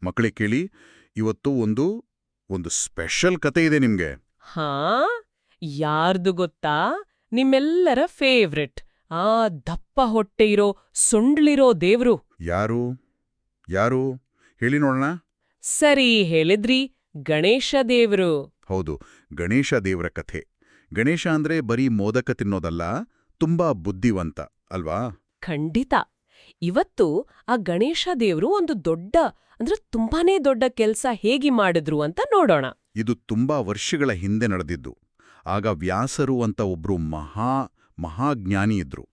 ಮಕ್ಕಳೇ ಕೇಳಿ, ಇವತ್ತು ಒಂದು ಸ್ಪೆಷಲ್ ಕತೆ ಇದೆ ನಿಮ್ಗೆ. ಹಾ ಯಾರ್ದು ಗೊತ್ತಾ? ನಿಮ್ಮೆಲ್ಲರ ಫೇವ್ರೆಟ್ ಆ ದಪ್ಪ ಹೊಟ್ಟೆ ಇರೋ ಸೊಂಡ್ಲಿರೋ ದೇವ್ರು. ಯಾರು ಯಾರು ಹೇಳಿ ನೋಡೋಣ. ಸರಿ ಹೇಳಿದ್ರಿ, ಗಣೇಶ ದೇವ್ರು. ಹೌದು, ಗಣೇಶ ದೇವರ ಕಥೆ. ಗಣೇಶ ಅಂದ್ರೆ ಬರೀ ಮೋದಕ ತಿನ್ನೋದಲ್ಲ, ತುಂಬಾ ಬುದ್ಧಿವಂತ ಅಲ್ವಾ? ಖಂಡಿತ. ಇವತ್ತು ಆ ಗಣೇಶ ದೇವ್ರು ಒಂದು ತುಂಬಾನೇ ದೊಡ್ಡ ಕೆಲ್ಸ ಹೇಗೆ ಮಾಡಿದ್ರು ಅಂತ ನೋಡೋಣ. ಇದು ತುಂಬಾ ವರ್ಷಗಳ ಹಿಂದೆ ನಡೆದಿದ್ದು. ಆಗ ವ್ಯಾಸರು ಅಂತ ಒಬ್ರು ಮಹಾಜ್ಞಾನಿ ಇದ್ರು.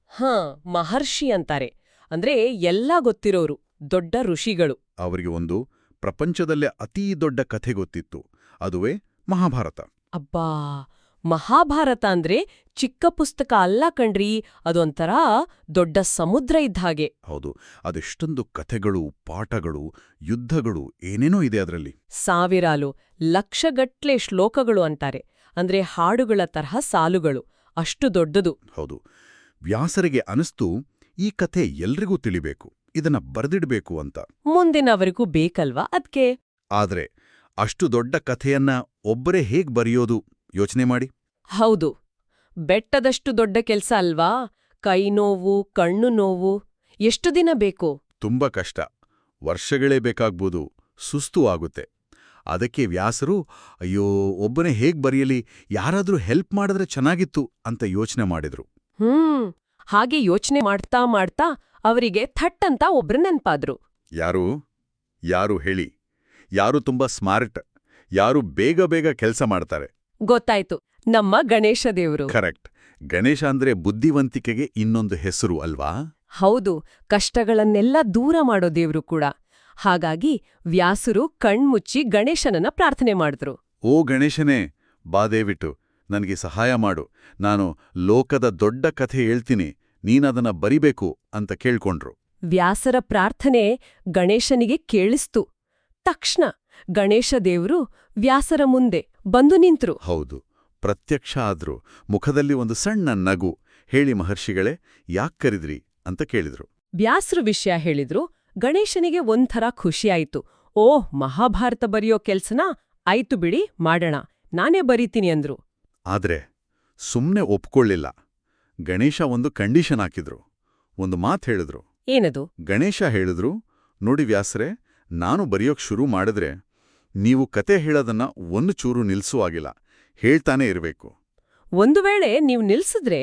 ಮಹರ್ಷಿ ಅಂತಾರೆ. ಅಂದ್ರೆ ಎಲ್ಲ ಗೊತ್ತಿರೋರು, ದೊಡ್ಡ ಋಷಿಗಳು. ಅವರಿಗೆ ಒಂದು ಪ್ರಪಂಚದಲ್ಲೇ ಅತೀ ದೊಡ್ಡ ಕಥೆ ಗೊತ್ತಿತ್ತು. ಅದುವೇ ಮಹಾಭಾರತ. ಅಬ್ಬಾ, ಮಹಾಭಾರತ ಅಂದ್ರೆ ಚಿಕ್ಕ ಪುಸ್ತಕ ಅಲ್ಲ ಕಣ್ರಿ, ಅದೊಂಥರ ದೊಡ್ಡ ಸಮುದ್ರ ಇದ್ದ ಹಾಗೆ. ಹೌದು, ಅದೆಷ್ಟೊಂದು ಕಥೆಗಳು, ಪಾಠಗಳು, ಯುದ್ಧಗಳು, ಏನೇನೋ ಇದೆ ಅದರಲ್ಲಿ. ಸಾವಿರಾಲು ಲಕ್ಷಗಟ್ಲೆ ಶ್ಲೋಕಗಳು ಅಂತಾರೆ. ಅಂದ್ರೆ ಹಾಡುಗಳ ತರಹ ಸಾಲುಗಳು. ಅಷ್ಟು ದೊಡ್ಡದು. ಹೌದು, ವ್ಯಾಸರಿಗೆ ಅನಿಸ್ತು ಈ ಕಥೆ ಎಲ್ರಿಗೂ ತಿಳಿಬೇಕು, ಇದನ್ನ ಬರೆದಿಡ್ಬೇಕು ಅಂತ. ಮುಂದಿನವರಿಗೂ ಬೇಕಲ್ವಾ ಅದ್ಕೆ. ಆದ್ರೆ ಅಷ್ಟು ದೊಡ್ಡ ಕಥೆಯನ್ನ ಒಬ್ಬರೇ ಹೇಗ್ ಬರೆಯೋದು ಯೋಚನೆ ಮಾಡಿ. ಹೌದು, ಬೆಟ್ಟದಷ್ಟು ದೊಡ್ಡ ಕೆಲ್ಸ ಅಲ್ವಾ? ಕೈ ನೋವು, ಕಣ್ಣು ನೋವು, ಎಷ್ಟು ದಿನ ಬೇಕು? ತುಂಬಾ ಕಷ್ಟ, ವರ್ಷಗಳೇ ಬೇಕಾಗ್ಬೋದು, ಸುಸ್ತು ಆಗುತ್ತೆ. ಅದಕ್ಕೆ ವ್ಯಾಸರು, ಅಯ್ಯೋ ಒಬ್ಬನೇ ಹೇಗ್ ಬರೆಯಲಿ, ಯಾರಾದ್ರೂ ಹೆಲ್ಪ್ ಮಾಡಿದ್ರೆ ಚೆನ್ನಾಗಿತ್ತು ಅಂತ ಯೋಚನೆ ಮಾಡಿದ್ರು. ಹಾಗೆ ಯೋಚನೆ ಮಾಡ್ತಾ ಮಾಡ್ತಾ ಅವರಿಗೆ ಥಟ್ ಅಂತ ಒಬ್ರು ನೆನ್ಪಾದ್ರು. ಯಾರು ಹೇಳಿ? ಯಾರು ತುಂಬಾ ಸ್ಮಾರ್ಟ್, ಯಾರು ಬೇಗ ಬೇಗ ಕೆಲ್ಸ ಮಾಡ್ತಾರೆ? ಗೊತ್ತಾಯ್ತು, ನಮ್ಮ ಗಣೇಶ ದೇವ್ರು. ಕರೆಕ್ಟ್. ಗಣೇಶ ಅಂದ್ರೆ ಬುದ್ಧಿವಂತಿಕೆಗೆ ಇನ್ನೊಂದು ಹೆಸರು ಅಲ್ವಾ? ಹೌದು, ಕಷ್ಟಗಳನ್ನೆಲ್ಲ ದೂರ ಮಾಡೋ ದೇವ್ರು ಕೂಡ. ಹಾಗಾಗಿ ವ್ಯಾಸರು ಕಣ್ಮುಚ್ಚಿ ಗಣೇಶನನ್ನ ಪ್ರಾರ್ಥನೆ ಮಾಡಿದ್ರು. ಓ ಗಣೇಶನೇ, ಬಾ ದಯವಿಟ್ಟು ನನಗೆ ಸಹಾಯ ಮಾಡು, ನಾನು ಲೋಕದ ದೊಡ್ಡ ಕಥೆ ಹೇಳ್ತೀನಿ, ನೀನದನ್ನ ಬರಿಬೇಕು ಅಂತ ಕೇಳ್ಕೊಂಡ್ರು. ವ್ಯಾಸರ ಪ್ರಾರ್ಥನೆ ಗಣೇಶನಿಗೆ ಕೇಳಿಸ್ತು. ತಕ್ಷಣ ಗಣೇಶ ದೇವ್ರು ವ್ಯಾಸರ ಮುಂದೆ ಬಂದು ನಿಂತ್ರು. ಹೌದು, ಪ್ರತ್ಯಕ್ಷ ಆದ್ರು. ಮುಖದಲ್ಲಿ ಒಂದು ಸಣ್ಣ ನಗು. ಹೇಳಿ ಮಹರ್ಷಿಗಳೇ, ಯಾಕ್ ಕರೆದ್ರಿ ಅಂತ ಕೇಳಿದ್ರು. ವ್ಯಾಸರು ವಿಷಯ ಹೇಳಿದ್ರು. ಗಣೇಶನಿಗೆ ಒಂಥರ ಖುಷಿಯಾಯ್ತು. ಓಹ್, ಮಹಾಭಾರತ ಬರೆಯೋ ಕೆಲ್ಸನಾ? ಆಯ್ತು ಬಿಡಿ, ಮಾಡೋಣ, ನಾನೇ ಬರೀತೀನಿ ಅಂದ್ರು. ಆದ್ರೆ ಸುಮ್ನೆ ಒಪ್ಕೊಳ್ಳಿಲ್ಲ. ಗಣೇಶ ಒಂದು ಕಂಡೀಷನ್ ಹಾಕಿದ್ರು, ಒಂದು ಮಾತು ಹೇಳಿದ್ರು. ಏನದು? ಗಣೇಶ ಹೇಳಿದ್ರು, ನೋಡಿ ವ್ಯಾಸರೇ, ನಾನು ಬರೆಯೋಕ್ ಶುರು ಮಾಡಿದ್ರೆ ನೀವು ಕತೆ ಹೇಳೋದನ್ನ ಒಂದು ಚೂರು ನಿಲ್ಸುವಾಗಿಲ್ಲ, ಹೇಳ್ತಾನೇ ಇರಬೇಕು. ಒಂದು ವೇಳೆ ನೀವು ನಿಲ್ಸಿದ್ರೆ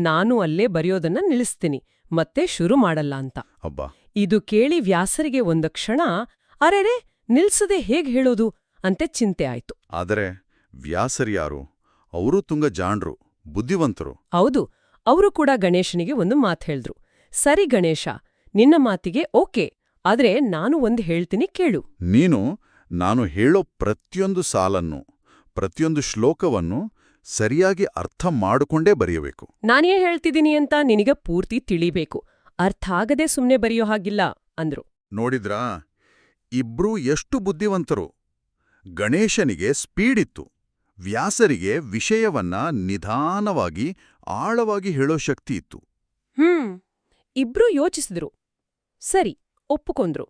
ನಾನು ಅಲ್ಲೇ ಬರೆಯೋದನ್ನ ನಿಲ್ಲಿಸ್ತೀನಿ, ಮತ್ತೆ ಶುರು ಮಾಡಲ್ಲ ಅಂತ. ಅಬ್ಬಾ, ಇದು ಕೇಳಿ ವ್ಯಾಸರಿಗೆ ಒಂದು ಕ್ಷಣ ಅರೆರೆ, ನಿಲ್ಸದೆ ಹೇಗ್ ಹೇಳೋದು ಅಂತೆ ಚಿಂತೆ ಆಯ್ತು. ಆದರೆ ವ್ಯಾಸರ್ಯಾರು? ಅವರೂ ತುಂಗ ಜಾಣ್ರು, ಬುದ್ಧಿವಂತರು. ಹೌದು, ಅವರು ಕೂಡ ಗಣೇಶನಿಗೆ ಒಂದು ಮಾತು ಹೇಳಿದ್ರು. ಸರಿ ಗಣೇಶ, ನಿನ್ನ ಮಾತಿಗೆ ಓಕೆ, ಆದ್ರೆ ನಾನು ಒಂದು ಹೇಳ್ತೀನಿ ಕೇಳು. ನೀನು ನಾನು ಹೇಳೋ ಪ್ರತಿಯೊಂದು ಸಾಲನ್ನು, ಪ್ರತಿಯೊಂದು ಶ್ಲೋಕವನ್ನು ಸರಿಯಾಗಿ ಅರ್ಥ ಮಾಡಿಕೊಂಡೇ ಬರೆಯಬೇಕು. ನಾನೇ ಹೇಳ್ತಿದ್ದೀನಿ ಅಂತ ನಿನಗೆ ಪೂರ್ತಿ ತಿಳಿಬೇಕು, ಅರ್ಥ ಆಗದೆ ಸುಮ್ನೆ ಬರೆಯೋ ಹಾಗಿಲ್ಲ ಅಂದ್ರು. ನೋಡಿದ್ರಾ, ಇಬ್ರೂ ಎಷ್ಟು ಬುದ್ಧಿವಂತರು. ಗಣೇಶನಿಗೆ ಸ್ಪೀಡಿತ್ತು, ವ್ಯಾಸರಿಗೆ ವಿಷಯವನ್ನ ನಿಧಾನವಾಗಿ ಆಳವಾಗಿ ಹೇಳೋ ಶಕ್ತಿ ಇತ್ತು. ಇಬ್ರೂ ಯೋಚಿಸಿದ್ರು. ಸರಿ, ಒಪ್ಪುಕೊಂಡ್ರು.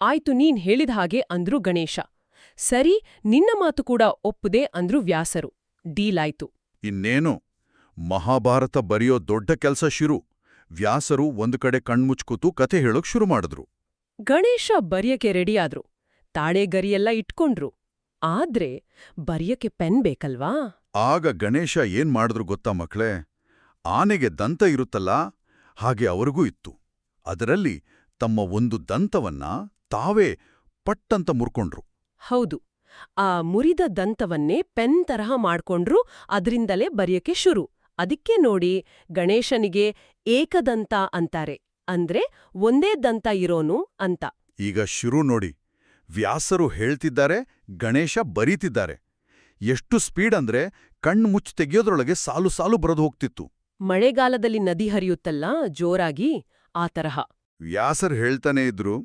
ಆಯ್ತು, ನೀನ್ ಹೇಳಿದ ಹಾಗೆ ಅಂದ್ರು ಗಣೇಶ. ಸರಿ, ನಿನ್ನ ಮಾತು ಕೂಡ ಒಪ್ಪುದೆ ಅಂದ್ರು ವ್ಯಾಸರು. ಡೀಲಾಯ್ತು. ಇನ್ನೇನು, ಮಹಾಭಾರತ ಬರೆಯೋ ದೊಡ್ಡ ಕೆಲ್ಸ ಶುರು. ವ್ಯಾಸರು ಒಂದು ಕಡೆ ಕಣ್ಮುಚ್ಕೂತು ಕತೆ ಹೇಳೋಕ್ ಶುರು ಮಾಡಿದ್ರು. ಗಣೇಶ ಬರೆಯಕ್ಕೆ ರೆಡಿಯಾದ್ರು, ತಾಳೆಗರಿಯೆಲ್ಲ ಇಟ್ಕೊಂಡ್ರು. ಆದ್ರೆ ಬರೆಯಕ್ಕೆ ಪೆನ್ ಬೇಕಲ್ವಾ? ಆಗ ಗಣೇಶ ಏನ್ ಮಾಡಿದ್ರು ಗೊತ್ತಾ ಮಕ್ಳೇ? ಆನೆಗೆ ದಂತ ಇರುತ್ತಲ್ಲ, ಹಾಗೆ ಅವರಿಗೂ ಇತ್ತು. ಅದರಲ್ಲಿ ತಮ್ಮ ಒಂದು ದಂತವನ್ನ ತಾವೇ ಪಟ್ಟಂತ ಮುರ್ಕೊಂಡ್ರು. ಹೌದು, ಆ ಮುರಿದ ದಂತವನ್ನೇ ಪೆನ್ ತರಹ ಮಾಡ್ಕೊಂಡ್ರು. ಅದರಿಂದಲೇ ಬರೆಯಕ್ಕೆ ಶುರು. ಅದಕ್ಕೆ ನೋಡಿ ಗಣೇಶನಿಗೆ ಏಕದಂತ ಅಂತಾರೆ, ಅಂದ್ರೆ ಒಂದೇ ದಂತ ಇರೋನು ಅಂತ. ಈಗ ಶುರು ನೋಡಿ, ವ್ಯಾಸರು ಹೇಳ್ತಿದ್ದಾರೆ, ಗಣೇಶ ಬರೀತಿದ್ದಾರೆ. ಎಷ್ಟು ಸ್ಪೀಡ್ ಅಂದ್ರೆ ಕಣ್ಣು ಮುಚ್ಚಿ ತೆಗೆಯೋದ್ರೊಳಗೆ ಸಾಲು ಸಾಲು ಬರೆದು ಹೋಗ್ತಿತ್ತು. ಮಳೆಗಾಲದಲ್ಲಿ ನದಿ ಹರಿಯುತ್ತಲ್ಲ ಜೋರಾಗಿ, ಆ ತರಹ. ವ್ಯಾಸರು ಹೇಳ್ತಾನೆ ಇದ್ರು,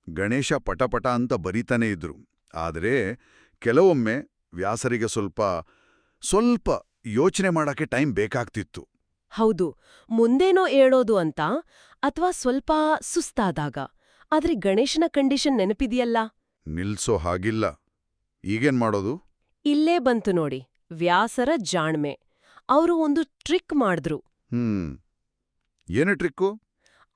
ಗಣೇಶ ಪಟಪಟ ಅಂತ ಬರೀತಾನೆ ಇದ್ರು. ಆದರೆ ಕೆಲವೊಮ್ಮೆ ವ್ಯಾಸರಿಗೆ ಸ್ವಲ್ಪ ಯೋಚನೆ ಮಾಡಕ್ಕೆ ಟೈಮ್ ಬೇಕಾಗ್ತಿತ್ತು. ಹೌದು, ಮುಂದೇನೋ ಹೇಳೋದು ಅಂತ, ಅಥವಾ ಸ್ವಲ್ಪ ಸುಸ್ತಾದಾಗ. ಆದ್ರೆ ಗಣೇಶನ ಕಂಡೀಷನ್ ನೆನಪಿದೆಯಲ್ಲ? ನಿಲ್ಸೋ ಹಾಗಿಲ್ಲ. ಈಗೇನ್ ಮಾಡೋದು? ಇಲ್ಲೇ ಬಂತು ನೋಡಿ ವ್ಯಾಸರ ಜಾಣ್ಮೆ. ಅವರು ಒಂದು ಟ್ರಿಕ್ ಮಾಡಿದ್ರು. ಏನು ಟ್ರಿಕ್ಕು?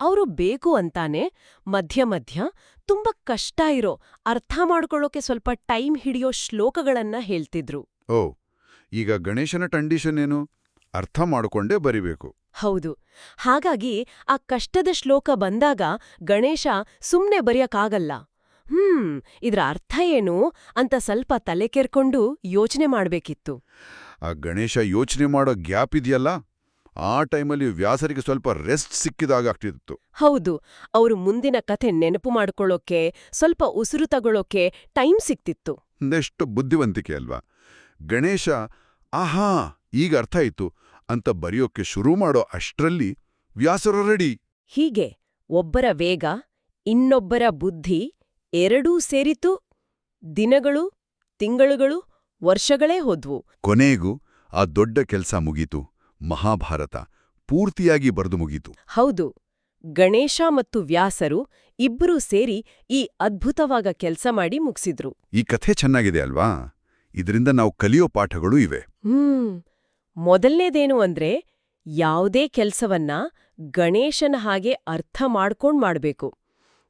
ಅವರು ಬೇಕು ಅಂತಾನೆ ಮಧ್ಯ ಮಧ್ಯ ತುಂಬ ಕಷ್ಟ ಇರೋ, ಅರ್ಥ ಮಾಡ್ಕೊಳ್ಳೋಕೆ ಸ್ವಲ್ಪ ಟೈಮ್ ಹಿಡಿಯೋ ಶ್ಲೋಕಗಳನ್ನ ಹೇಳ್ತಿದ್ರು. ಓ, ಈಗ ಗಣೇಶನ ಕಂಡೀಷನ್ ಏನು? ಅರ್ಥ ಮಾಡಿಕೊಂಡೇ ಬರಿಬೇಕು. ಹೌದು. ಹಾಗಾಗಿ ಆ ಕಷ್ಟದ ಶ್ಲೋಕ ಬಂದಾಗ ಗಣೇಶ ಸುಮ್ನೆ ಬರೆಯಕ್ಕಾಗಲ್ಲ. ಇದ್ರ ಅರ್ಥ ಏನು ಅಂತ ಸ್ವಲ್ಪ ತಲೆ ಕೆರ್ಕೊಂಡು ಯೋಚನೆ ಮಾಡ್ಬೇಕಿತ್ತು. ಆ ಗಣೇಶ ಯೋಚನೆ ಮಾಡೋ ಗ್ಯಾಪ್ ಇದೆಯಲ್ಲ, ಆ ಟೈಮಲ್ಲಿ ವ್ಯಾಸರಿಗೆ ಸ್ವಲ್ಪ ರೆಸ್ಟ್ ಸಿಕ್ಕಿದಾಗ ಆಗ್ತಿತ್ತು. ಹೌದು, ಅವರು ಮುಂದಿನ ಕಥೆ ನೆನಪು ಮಾಡ್ಕೊಳ್ಳೋಕೆ, ಸ್ವಲ್ಪ ಉಸಿರು ತಗೊಳ್ಳೋಕೆ ಟೈಮ್ ಸಿಕ್ತಿತ್ತು. ಎಷ್ಟು ಬುದ್ಧಿವಂತಿಕೆ ಅಲ್ವಾ? ಗಣೇಶ ಆಹಾ ಈಗ ಅರ್ಥ ಆಯ್ತು ಅಂತ ಬರೆಯೋಕೆ ಶುರು ಮಾಡೋ ಅಷ್ಟ್ರಲ್ಲಿ ವ್ಯಾಸರು ರೆಡಿ. ಹೀಗೆ ಒಬ್ಬರ ವೇಗ, ಇನ್ನೊಬ್ಬರ ಬುದ್ಧಿ ಎರಡೂ ಸೇರಿತು. ದಿನಗಳು, ತಿಂಗಳುಗಳು, ವರ್ಷಗಳೇ ಹೋದ್ವು. ಕೊನೆಗೂ ಆ ದೊಡ್ಡ ಕೆಲ್ಸ ಮುಗೀತು. ಮಹಾಭಾರತ ಪೂರ್ತಿಯಾಗಿ ಬರೆದು ಮುಗೀತು. ಹೌದು, ಗಣೇಶ ಮತ್ತು ವ್ಯಾಸರು ಇಬ್ಬರೂ ಸೇರಿ ಈ ಅದ್ಭುತವಾದ ಕೆಲ್ಸ ಮಾಡಿ ಮುಗಿಸಿದ್ರು. ಈ ಕಥೆ ಚೆನ್ನಾಗಿದೆ ಅಲ್ವಾ? ಇದರಿಂದ ನಾವು ಕಲಿಯೋ ಪಾಠಗಳೂ ಇವೆ. ಮೊದಲ್ನೇದೇನು ಅಂದ್ರೆ, ಯಾವುದೇ ಕೆಲ್ಸವನ್ನ ಗಣೇಶನ ಹಾಗೆ ಅರ್ಥ ಮಾಡ್ಕೊಂಡ್ ಮಾಡ್ಬೇಕು,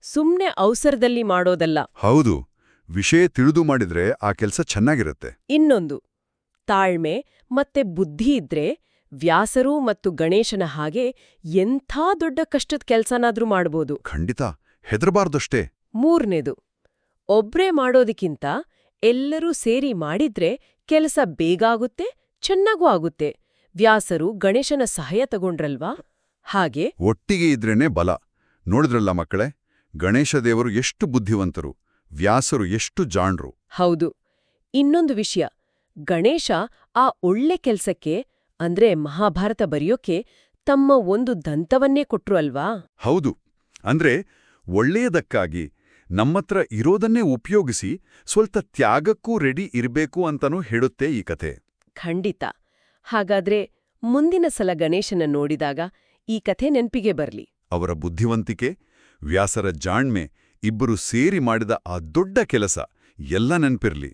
ಸುಮ್ನೆ ಅವಸರದಲ್ಲಿ ಮಾಡೋದಲ್ಲ. ಹೌದು, ವಿಷಯ ತಿಳಿದು ಮಾಡಿದ್ರೆ ಆ ಕೆಲ್ಸ ಚೆನ್ನಾಗಿರುತ್ತೆ. ಇನ್ನೊಂದು, ತಾಳ್ಮೆ ಮತ್ತೆ ಬುದ್ಧಿ ಇದ್ರೆ ವ್ಯಾಸರು ಮತ್ತು ಗಣೇಶನ ಹಾಗೆ ಎಂಥ ದೊಡ್ಡ ಕಷ್ಟದ ಕೆಲ್ಸನಾದ್ರೂ ಮಾಡ್ಬೋದು. ಖಂಡಿತ, ಹೆದರಬಾರ್ದಷ್ಟೇ. ಮೂರನೇದು, ಒಬ್ರೇ ಮಾಡೋದಕ್ಕಿಂತ ಎಲ್ಲರೂ ಸೇರಿ ಮಾಡಿದ್ರೆ ಕೆಲಸ ಬೇಗ ಆಗುತ್ತೆ, ಚೆನ್ನಾಗೂ ಆಗುತ್ತೆ. ವ್ಯಾಸರು ಗಣೇಶನ ಸಹಾಯ ತಗೊಂಡ್ರಲ್ವಾ, ಹಾಗೆ ಒಟ್ಟಿಗೆ ಇದ್ರೇನೆ ಬಲ. ನೋಡಿದ್ರಲ್ಲ ಮಕ್ಕಳೇ, ಗಣೇಶ ದೇವರು ಎಷ್ಟು ಬುದ್ಧಿವಂತರು, ವ್ಯಾಸರು ಎಷ್ಟು ಜಾಣ್ರು. ಹೌದು. ಇನ್ನೊಂದು ವಿಷಯ, ಗಣೇಶ ಆ ಒಳ್ಳೆ ಕೆಲ್ಸಕ್ಕೆ ಅಂದ್ರೆ ಮಹಾಭಾರತ ಬರೆಯೋಕೆ ತಮ್ಮ ಒಂದು ದಂತವನ್ನೇ ಕೊಟ್ರು ಅಲ್ವಾ? ಹೌದು, ಅಂದ್ರೆ ಒಳ್ಳೆಯದಕ್ಕಾಗಿ ನಮ್ಮತ್ರ ಇರೋದನ್ನೇ ಉಪಯೋಗಿಸಿ ಸ್ವಲ್ಪ ತ್ಯಾಗಕ್ಕೂ ರೆಡಿ ಇರ್ಬೇಕು ಅಂತನೂ ಹೇಳುತ್ತೆ ಈ ಕಥೆ. ಖಂಡಿತ. ಹಾಗಾದ್ರೆ ಮುಂದಿನ ಸಲ ಗಣೇಶನ ನೋಡಿದಾಗ ಈ ಕಥೆ ನೆನ್ಪಿಗೆ ಬರ್ಲಿ. ಅವರ ಬುದ್ಧಿವಂತಿಕೆ, ವ್ಯಾಸರ ಜಾಣ್ಮೆ, ಇಬ್ಬರು ಸೇರಿ ಮಾಡಿದ ಆ ದೊಡ್ಡ ಕೆಲಸ ಎಲ್ಲ ನೆನ್ಪಿರ್ಲಿ.